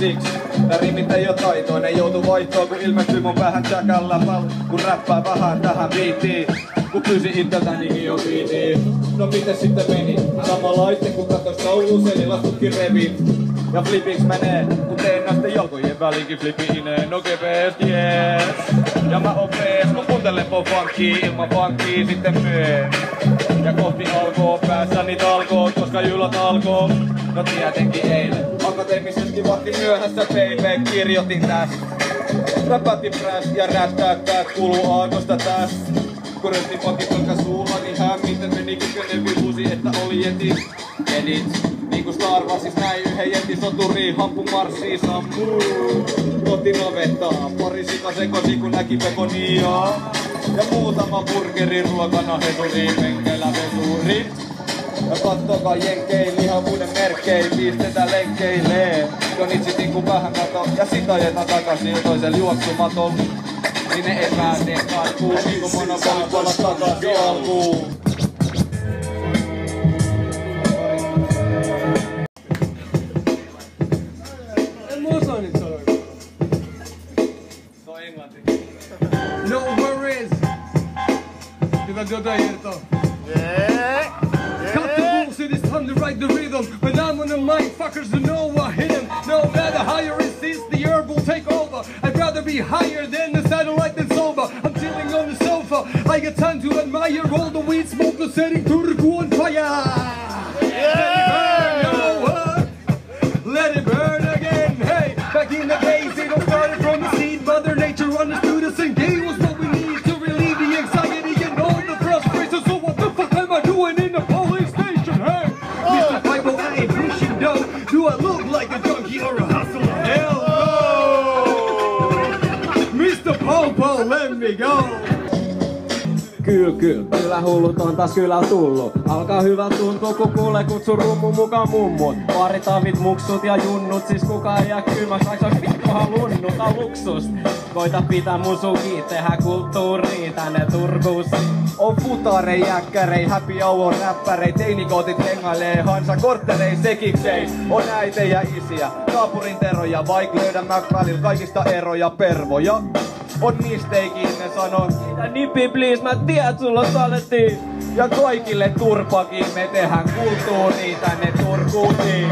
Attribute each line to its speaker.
Speaker 1: siksi. Tää rimit ei oo taitoinen, joutu vaihtoon kun ilmestyy mun päähän tsäkällä kun räppää vähän tähän biittiin. Kun pyysin itseltänikin jo biitiin. No miten sitten meni? Samanlaisten kun katsois tauluun eli laskutkin revin. Ja flipiks menee, kun teen naisten jalkojen väliinkin flipineen. No kepeest jees. Ja mä oon pees, kun kuuntelen pop funkia ilman funkia sitten myön. Ja kohti alkoo päässäni talkoot, koska juhlat alkoo. No tietenkin eilen. Akateemisestikin vahti myöhässä baby, kirjoitin tästä. Räpätin präs ja rättää kuluu aakosta tästä. Kun röstin pakit olka suulla, niin hämmiten meni kykönen vihusi, että oli edit. Niinku Star Warsis näin yhden jetisoturiin, hampun marssiin sammuu. Otin navettaa, pari sika sekosi kun näki pekonia. Ja muutama burgerin ruokana heturiin, penkeillä veturit. Ja kattokaa jenkein, lihavuuden merkkein, pistetään lenkkeilee. Jo nitsitin kun vähän kato, ja sit ajetaan takaisin toiselle juoksumatolle. Niin ne ei pääse karkuun, niinku monopolit palas takaisin alkuun.
Speaker 2: En mä osaa niitä sanoja.
Speaker 1: Se on englanti.
Speaker 2: No worries. Pitääkö jotain irtoa? Cut the bullshit, it's time to write the rhythm. When I'm on the mic, fuckers don't know I hit him. No matter how you resist, the herb will take over. I'd rather be higher than the satellite than sober. I'm chilling on the sofa. I got time to admire all the weed smoke that's setting Turku on fire. Let it burn again. Hey, back in the days, it all started from the seed. Mother Nature understood us and gave us what we need to relieve the anxiety and all the frustration. So what the fuck am I doing in the police station? Hey, Mr. Bible, I ain't pushing dough. Do I look like a junkie or a hustler? Hell no! Mr. Popo, let me go!
Speaker 3: Kyllä hullut on taas kyllä tullu. Alkaa hyvä tuntua kun kuulee kutsu rummu mukaan mummut. Paritavit, muksut ja junnut, siis kukaan ei jää kylmäks vaikka ois vittuhan lunnut on luksust. Koita pitää mun suki, tehdä kulttuuria tänne Turkuussa.
Speaker 1: On futarei, jäkkärei, happy hour, räppärei, teinikootit hengailee, hansa kortterei, sekiksei. On äitejä ja isiä, naapurin teroja, vaik löydän mä välillä kaikista eroja, pervoja. On misteikin, ne sanoo.
Speaker 3: Mitä nippi please, mä tiedät sulla on saletti.
Speaker 1: Ja kaikille turpakin me tehdään kulttuuria tänne Turkuutiin.